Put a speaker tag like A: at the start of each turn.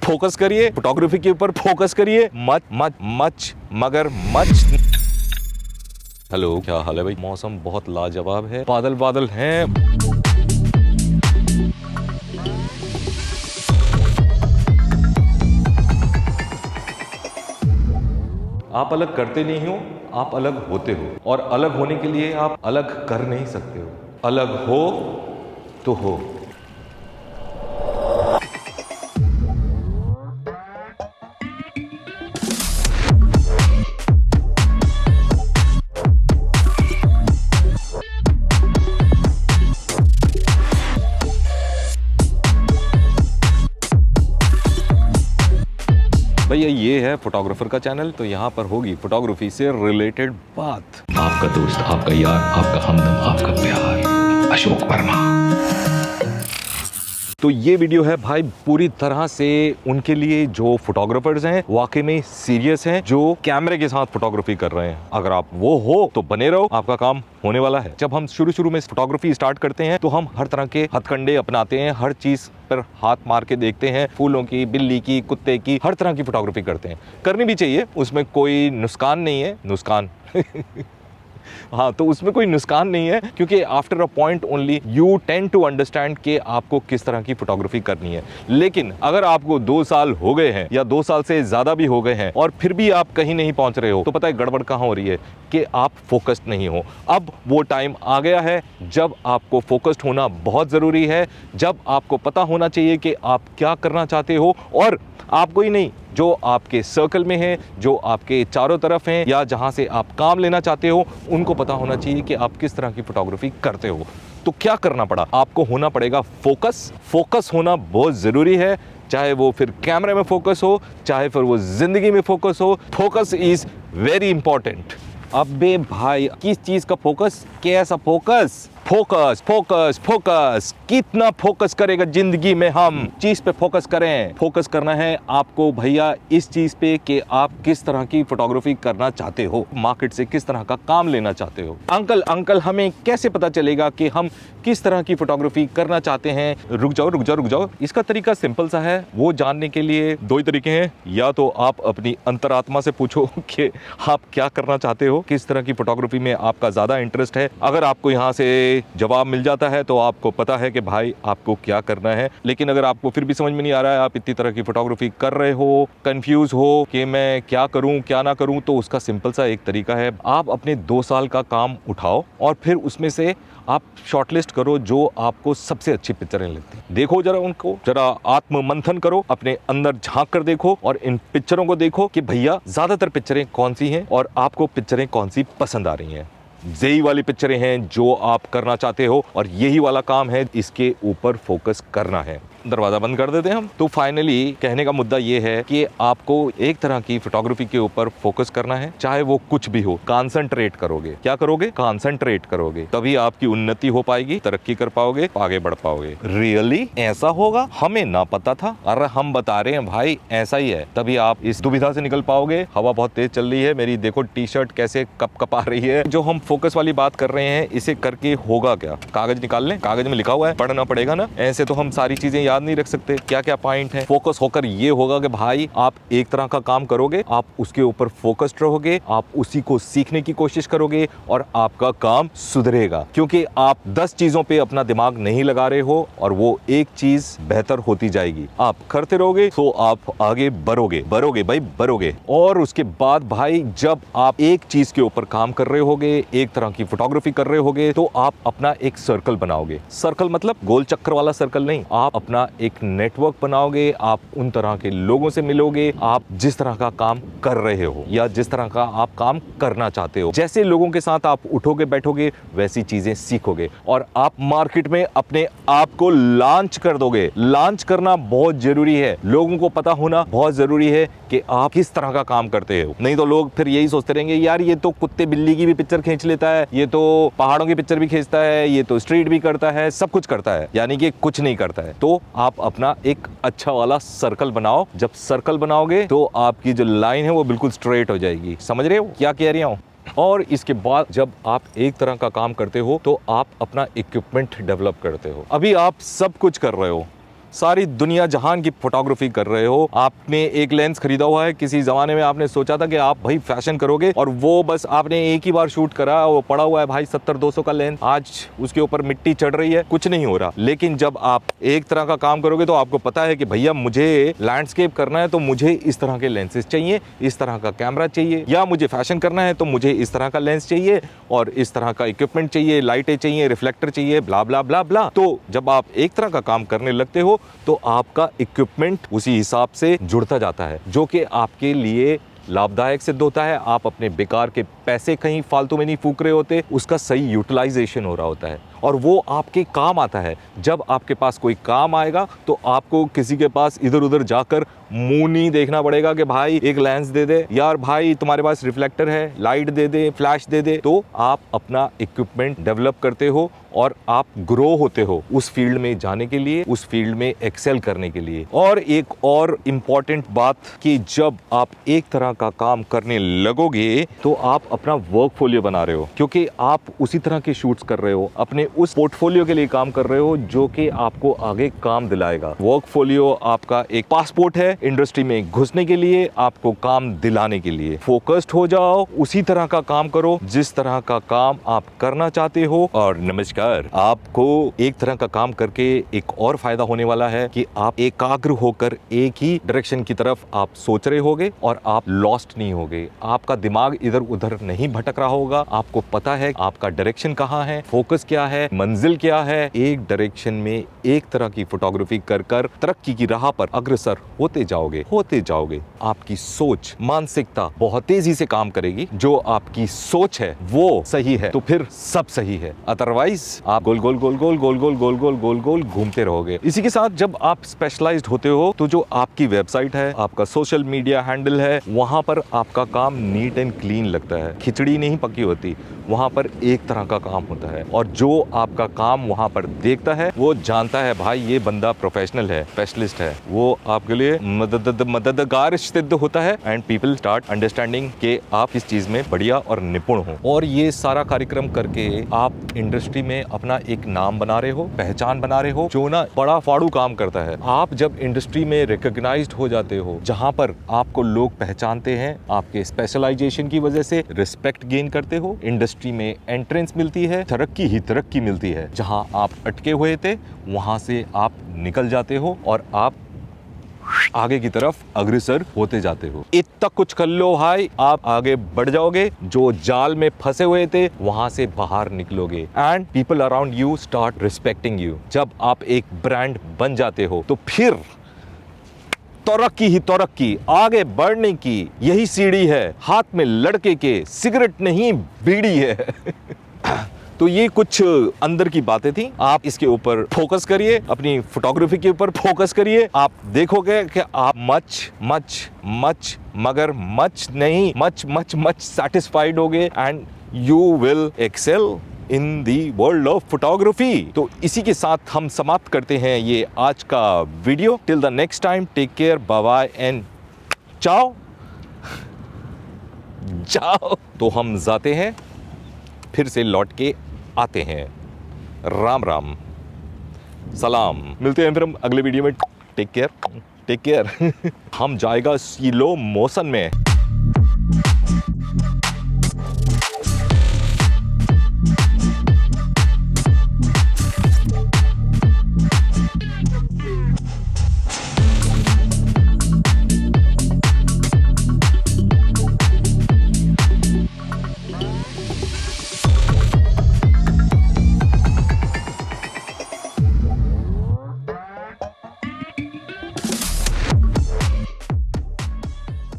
A: Focus करिए, photography के ऊपर फोकस करिए, मच मगर मच। हेलो, क्या हाल है भाई? मौसम बहुत लाजवाब है, बादल बादल हैं। आप अलग करते नहीं हो, आप अलग होते हो, और अलग होने के लिए आप अलग कर नहीं सकते हो। अलग हो तो हो। भैया ये है फोटोग्राफर का चैनल, तो यहाँ पर होगी फोटोग्राफी से रिलेटेड बात।
B: आपका दोस्त, आपका यार, आपका हमदम, आपका प्यार, अशोक वर्मा।
A: तो ये वीडियो है भाई पूरी तरह से उनके लिए जो फोटोग्राफर्स हैं, वाकई में सीरियस हैं, जो कैमरे के साथ फोटोग्राफी कर रहे हैं। अगर आप वो हो तो बने रहो, आपका काम होने वाला है। जब हम शुरू में फोटोग्राफी स्टार्ट करते हैं तो हम हर तरह के हथकंडे अपनाते हैं, हर चीज पर हाथ मार के देखते हैं, फूलों की, बिल्ली की, कुत्ते की, हर तरह की फोटोग्राफी करते हैं। करनी भी चाहिए, उसमें कोई नुकसान नहीं है। नुकसान हाँ, तो उसमें कोई नुकसान नहीं है, क्योंकि after a point only you tend to understand कि आपको किस तरह की फोटोग्राफी करनी है। लेकिन अगर आपको 2 साल हो गए हैं या 2 साल से ज्यादा भी हो गए हैं और फिर भी आप कहीं नहीं पहुंच रहे हो, तो पता है गड़बड़ कहाँ हो रही है? कि आप फोकस्ड नहीं हो। अब वो टाइम आ गया है जब आपको फोकस्ड होना बहुत जरूरी है, जब आपको पता होना चाहिए कि आप क्या करना चाहते हो, और आपको ही नहीं, जो आपके सर्कल में है, जो आपके चारों तरफ हैं, या जहां से आप काम लेना चाहते हो, उनको पता होना चाहिए कि आप किस तरह की फोटोग्राफी करते हो। तो क्या करना पड़ा? आपको होना पड़ेगा फोकस। फोकस होना बहुत जरूरी है, चाहे वो फिर कैमरे में फोकस हो, चाहे फिर वो जिंदगी में फोकस हो। Focus is very important. अबे भाई, किस चीज का फोकस? कैसा फोकस? Focus focus focus. कितना फोकस करेगा जिंदगी में? हम चीज पे फोकस करें। फोकस करना है आपको भैया इस चीज पे कि आप किस तरह की फोटोग्राफी करना चाहते हो, मार्केट से किस तरह का काम लेना चाहते हो। अंकल हमें कैसे पता चलेगा कि हम किस तरह की फोटोग्राफी करना चाहते हैं? रुक जाओ। इसका तरीका सिंपल सा है। वो जानने के लिए 2 ही तरीके हैं। या तो आप अपनी अंतरात्मा से पूछो कि आप क्या करना चाहते हो, किस तरह की फोटोग्राफी में आपका ज्यादा इंटरेस्ट है। अगर आपको यहाँ से जवाब मिल जाता है तो आपको पता है कि भाई आपको क्या करना है। लेकिन अगर आपको फिर भी समझ में नहीं आ रहा है, आप इतनी तरह की फोटोग्राफी कर रहे हो, कंफ्यूज हो कि मैं क्या करूं क्या ना करूं, तो उसका सिंपल सा एक तरीका है। आप अपने 2 साल का काम उठाओ और फिर उसमें से आप शॉर्टलिस्ट करो जो आपको सबसे अच्छी पिक्चरें लगती हैं। देखो जरा उनको, जरा आत्म मंथन करो, अपने अंदर झांक कर देखो और इन पिक्चरों को देखो कि भैया ज्यादातर पिक्चरें कौन सी हैं और आपको पिक्चरें कौन सी पसंद आ रही हैं। यही वाली पिक्चरें हैं जो आप करना चाहते हो, और यही वाला काम है, इसके ऊपर फोकस करना है। दरवाजा बंद कर देते हैं हम। तो फाइनली कहने का मुद्दा ये है कि आपको एक तरह की फोटोग्राफी के ऊपर फोकस करना है, चाहे वो कुछ भी हो। कंसंट्रेट करोगे। क्या करोगे? कंसंट्रेट करोगे, तभी आपकी उन्नति हो पाएगी, तरक्की कर पाओगे, आगे बढ़ पाओगे। रियली ऐसा होगा? हमें ना पता था। अरे हम बता रहे हैं भाई, ऐसा ही है। तभी आप इस दुविधा से निकल पाओगे। हवा बहुत तेज चल रही है, मेरी देखो टी शर्ट कैसे कपकपा रही है। जो हम फोकस वाली बात कर रहे हैं, इसे करके होगा क्या? कागज निकाल लें, कागज में लिखा हुआ है, पढ़ना पड़ेगा ना। ऐसे तो हम सारी चीजें याद नहीं रख सकते क्या क्या पॉइंट है। फोकस होकर ये होगा कि भाई आप एक तरह का काम करोगे, आप उसके ऊपर फोकस्ड रहोगे, आप उसी को सीखने की कोशिश करोगे और आपका काम सुधरेगा, क्योंकि आप 10 चीजों पे अपना दिमाग नहीं लगा रहे हो और वो एक चीज बेहतर होती जाएगी। आप करते रहोगे तो आप आगे बढ़ोगे भाई, बढ़ोगे। और उसके बाद भाई जब आप एक चीज के ऊपर काम कर रहे होगे, एक तरह की फोटोग्राफी कर रहे होगे, तो आप अपना एक सर्कल बनाओगे। सर्कल मतलब गोल चक्कर वाला सर्कल नहीं, आप अपना एक नेटवर्क बनाओगे। आप उन तरह के लोगों से मिलोगे, आप जिस तरह का काम कर रहे हो या जिस तरह का आप काम करना चाहते हो। जैसे लोगों के साथ आप उठोगे बैठोगे, वैसी चीजें सीखोगे और आप मार्केट में अपने आप को लॉन्च कर दोगे। लॉन्च करना बहुत जरूरी है, लोगों को पता होना बहुत जरूरी है कि आप किस तरह का काम करते हो। नहीं तो लोग फिर यही सोचते रहेंगे, यार ये तो कुत्ते बिल्ली की भी पिक्चर खींच लेता है, ये तो पहाड़ों की पिक्चर भी खींचता है, ये तो स्ट्रीट भी करता है, सब कुछ करता है, यानी कि कुछ नहीं करता है। तो आप अपना एक अच्छा वाला सर्कल बनाओ। जब सर्कल बनाओगे तो आपकी जो लाइन है वो बिल्कुल स्ट्रेट हो जाएगी। समझ रहे हो क्या कह रही हूं? और इसके बाद जब आप एक तरह का काम करते हो तो आप अपना इक्विपमेंट डेवलप करते हो। अभी आप सब कुछ कर रहे हो, सारी दुनिया जहान की फोटोग्राफी कर रहे हो। आपने एक लेंस खरीदा हुआ है, किसी जमाने में आपने सोचा था कि आप भाई फैशन करोगे और वो बस आपने एक ही बार शूट करा, वो पड़ा हुआ है भाई 70-200 का लेंस, आज उसके ऊपर मिट्टी चढ़ रही है, कुछ नहीं हो रहा। लेकिन जब आप एक तरह का काम करोगे तो आपको पता है कि भैया मुझे लैंडस्केप करना है तो मुझे इस तरह के लेंसेज चाहिए, इस तरह का कैमरा चाहिए, या मुझे फैशन करना है तो मुझे इस तरह का लेंस चाहिए और इस तरह का इक्विपमेंट चाहिए, लाइटें चाहिए, रिफ्लेक्टर चाहिए, ब्ला ब्ला ब्ला ब्ला। तो जब आप एक तरह का काम करने लगते हो तो आपका इक्विपमेंट उसी हिसाब से जुड़ता जाता है, जो कि आपके लिए लाभदायक सिद्ध होता है। आप अपने बेकार के पैसे कहीं फालतू में नहीं फूक रहे होते, उसका सही यूटिलाइजेशन हो रहा होता है और वो आपके काम आता है। जब आपके पास कोई काम आएगा तो आपको किसी के पास इधर उधर जाकर मुंह नहीं देखना पड़ेगा कि भाई एक लेंस दे दे, यार भाई तुम्हारे पास रिफ्लेक्टर है, लाइट दे दे, फ्लैश दे दे। तो आप अपना इक्विपमेंट डेवलप करते हो और आप ग्रो होते हो उस फील्ड में जाने के लिए, उस फील्ड में एक्सेल करने के लिए। और एक और इम्पॉर्टेंट बात कि जब आप एक तरह का काम करने लगोगे तो आप अपना वर्कफोलियो बना रहे हो, क्योंकि आप उसी तरह के शूट्स कर रहे हो, अपने उस पोर्टफोलियो के लिए काम कर रहे हो जो कि आपको आगे काम दिलाएगा। वर्कफोलियो आपका एक पासपोर्ट है इंडस्ट्री में घुसने के लिए, आपको काम दिलाने के लिए। फोकस्ड हो जाओ, उसी तरह का काम करो जिस तरह का काम आप करना चाहते हो। और नमस्कार, आपको एक तरह का काम करके एक और फायदा होने वाला है कि आप एकाग्र होकर एक ही डायरेक्शन की तरफ आप सोच रहे होगे और आप लॉस्ट नहीं होगे। आपका दिमाग इधर उधर नहीं भटक रहा होगा, आपको पता है आपका डायरेक्शन कहाँ है, फोकस क्या है, मंजिल क्या है। एक डायरेक्शन में एक तरह की फोटोग्राफी कर कर तरक्की की राह पर अग्रसर होते जाओगे। आपकी सोच, मानसिकता बहुत तेजी से काम करेगी। जो आपकी सोच है वो सही है तो फिर सब सही है, अदरवाइज आप गोल गोल घूमते रहोगे। इसी के साथ जब आप स्पेशलाइज्ड होते हो तो जो आपकी वेबसाइट है, आपका सोशल मीडिया हैंडल है, वहां पर आपका काम नीट एंड क्लीन लगता है, खिचड़ी नहीं पकी होती, वहां पर एक तरह का काम होता है। और जो आपका काम वहां पर देखता है वो जानता है भाई ये बंदा प्रोफेशनल है, स्पेशलिस्ट है, वो आपके लिए मददगार सिद्ध होता है। एंड पीपल स्टार्ट अंडरस्टैंडिंग कि आप किस चीज में बढ़िया और निपुण हो। और ये सारा कार्यक्रम करके आप इंडस्ट्री में अपना एक नाम बना रहे हो, पहचान बना रहे हो, जो ना बड़ा फाड़ू काम करता है। आप जब इंडस्ट्री में रिकॉग्नाइज्ड हो जाते हो, जहां पर आपको लोग पहचानते हैं, आपके स्पेशलाइजेशन की वजह से रिस्पेक्ट गेन करते हो, इंडस्ट्री में एंट्रेंस मिलती है, तरक्की ही तरक्की मिलती है। जहां आप अटके हुए थे वहां से आप निकल जाते हो और आप आगे की तरफ अग्रसर होते जाते हो। इतना कुछ कर लो भाई, आप आगे बढ़ जाओगे। जो जाल में फंसे हुए थे वहां से बाहर निकलोगे and people around you start respecting you. जब आप एक ब्रांड बन जाते हो तो फिर तरक्की ही तरक्की, आगे बढ़ने की यही सीढ़ी है। हाथ में लड़के के सिगरेट नहीं बीड़ी है। तो ये कुछ अंदर की बातें थी। आप इसके ऊपर फोकस करिए, अपनी फोटोग्राफी के ऊपर फोकस करिए। आप देखोगे कि आप मच सेटिस्फाइड होगे and you will excel in the world of photography. तो इसी के साथ हम समाप्त करते हैं ये आज का video. Till the next time, take care, bye bye and ciao. तो हम जाते हैं, फिर से लौट के आते हैं। राम राम, सलाम, मिलते हैं फिर हम अगले वीडियो में। Take care. हम जाएगा स्लो मोशन में।